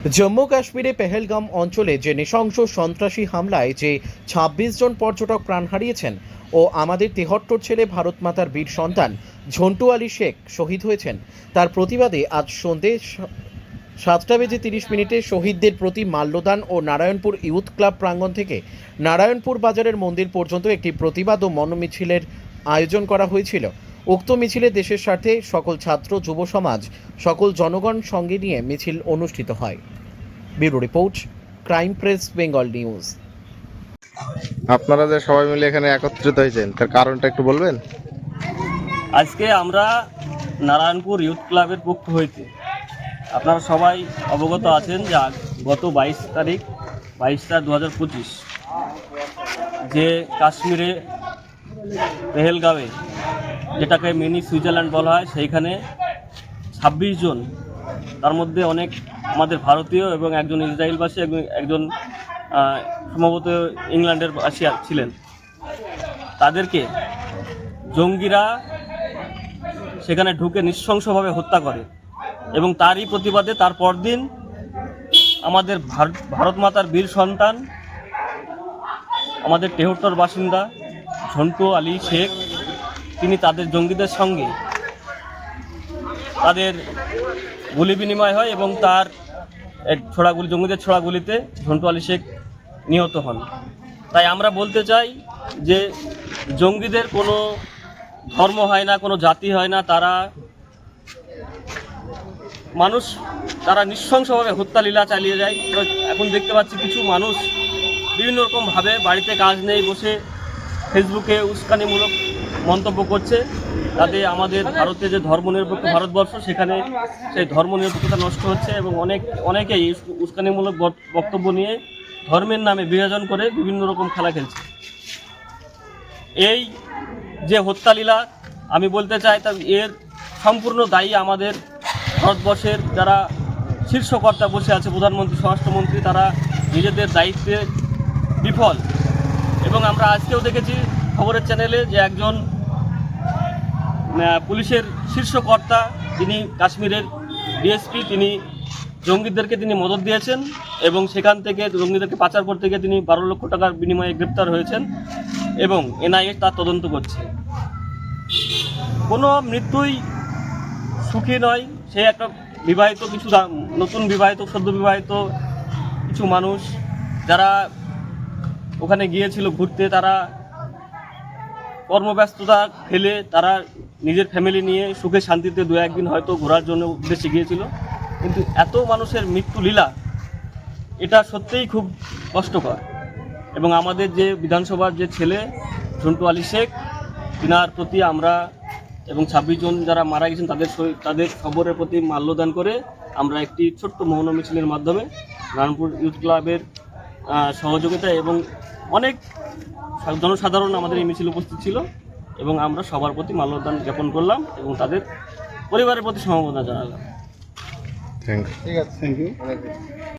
জম্মু কাশ্মীরে পেহেলগাম অঞ্চলে যে নৃশংস সন্ত্রাসী হামলায় যে ২৬ জন পর্যটক প্রাণ হারিয়েছেন ও আমাদের ৭৩ ছেলে ভারত মাতার বীর সন্তান ঝন্টু আলী শেখ শহীদ হয়েছেন, তার প্রতিবাদে আজ সন্ধে ৭টা বেজে ৩০ মিনিটে শহীদদের প্রতি মাল্যদান ও নারায়ণপুর ইউথ ক্লাব প্রাঙ্গণ থেকে নারায়ণপুর বাজারের মন্দির পর্যন্ত একটি প্রতিবাদ ও মনোমিছিলের আয়োজন করা হয়েছিল। উক্ত মিছিলে দেশের স্বার্থে সকল ছাত্র, যুব সমাজ, সকল জনগণ সঙ্গে নিয়ে মিছিল অনুষ্ঠিত হয়। Bureau report, crime press, Bengal news. আপনারা যে সবাই মিলে এখানে একত্রিত হয়েছেন তার কারণটা একটু বলবেন? আজকে আমরা নারায়ণপুর ইউথ ক্লাবের পক্ষ হইতে আপনারা সবাই অবগত আছেন যে গত 22 তারিখ 22/4/2025 যে কাশ্মীরে পেহেলগাঁওয়ে, যেটাকে মিনি সুইজারল্যান্ড বলা হয়, সেইখানে 26 জন, তার মধ্যে অনেক আমাদের ভারতীয় এবং একজন ইসরায়েলবাসী এবং একজন সম্ভবত ইংল্যান্ডের বাসী ছিলেন, তাদেরকে জঙ্গিরা সেখানে ঢুকে নৃশংসভাবে হত্যা করে। এবং তারই প্রতিবাদে তার পরদিন আমাদের ভারত মাতার বীর সন্তান, আমাদের ৭৩ বাসিন্দা ঝন্টু আলী শেখ, তিনি তাদের জঙ্গিদের সঙ্গে তাদের গুলি বিনিময় হয় এবং তার জঙ্গিদের ছোড়া গুলিতে ঝন্টু আলী শেখ নিহত হন। তাই আমরা বলতে চাই যে জঙ্গিদের কোনো ধর্ম হয় না, কোনো জাতি হয় না, তারা নৃশংসভাবে হত্যালীলা চালিয়ে যায়। এখন দেখতে পাচ্ছি কিছু মানুষ বিভিন্ন রকমভাবে বাড়িতে কাজ নেই বসে ফেসবুকে উস্কানিমূলক মন্তব্য করছে, তাতে আমাদের ভারতে যে ধর্মনিরপেক্ষ ভারতবর্ষ, সেখানে সেই ধর্মনিরপেক্ষতা নষ্ট হচ্ছে এবং অনেকেই উস্কানিমূলক বক্তব্য নিয়ে ধর্মের নামে বিভাজন করে বিভিন্ন রকম খেলা খেলছে। এই যে হত্যালীলা, আমি বলতে চাই তা এর সম্পূর্ণ দায়ী আমাদের ভারতবর্ষের যারা শীর্ষকর্তা বসে আছে, প্রধানমন্ত্রী, স্বরাষ্ট্রমন্ত্রী, তারা নিজেদের দায়িত্বে বিফল। এবং আমরা আজকেও দেখেছি খবরের চ্যানেলে যে একজন পুলিশের শীর্ষকর্তা, তিনি কাশ্মীরের ডিএসপি, তিনি জঙ্গিদেরকে মদত দিয়েছেন এবং সেখান থেকে জঙ্গিদেরকে পাচার করতে গিয়ে তিনি 12 লক্ষ টাকার বিনিময়ে গ্রেপ্তার হয়েছেন এবং এনআইএ তার তদন্ত করছে। কোনো মৃত্যুই সুখী নয়। সে একটা বিবাহিত, কিছু নতুন বিবাহিত, সদ্য বিবাহিত কিছু মানুষ যারা ওখানে গিয়েছিল ঘুরতে, তারা কর্মব্যস্ততা ফেলে তারা নিজের ফ্যামিলি নিয়ে সুখে শান্তিতে 2-1 দিন হয়তো ঘোরার জন্য উদ্দেশ্যে গিয়েছিল, কিন্তু এত মানুষের মৃত্যু লীলা, এটা সত্যিই খুব কষ্টকর। এবং আমাদের যে বিধানসভার যে ছেলে ঝন্টু আলী শেখ, তিনার প্রতি আমরা এবং 26 জন যারা মারা গেছেন তাদের খবরের প্রতি মাল্যদান করে আমরা একটি ছোট্ট মৌন মিছিলের মাধ্যমে নারায়ণপুর ইউথ ক্লাবের সহযোগিতা এবং অনেক জনসাধারণ আমাদের এই মিছিল উপস্থিত ছিল এবং আমরা সবার প্রতি মাল্যদান জ্ঞাপন করলাম এবং তাদের পরিবারের প্রতি সমবেদনা জানালাম। Thank you.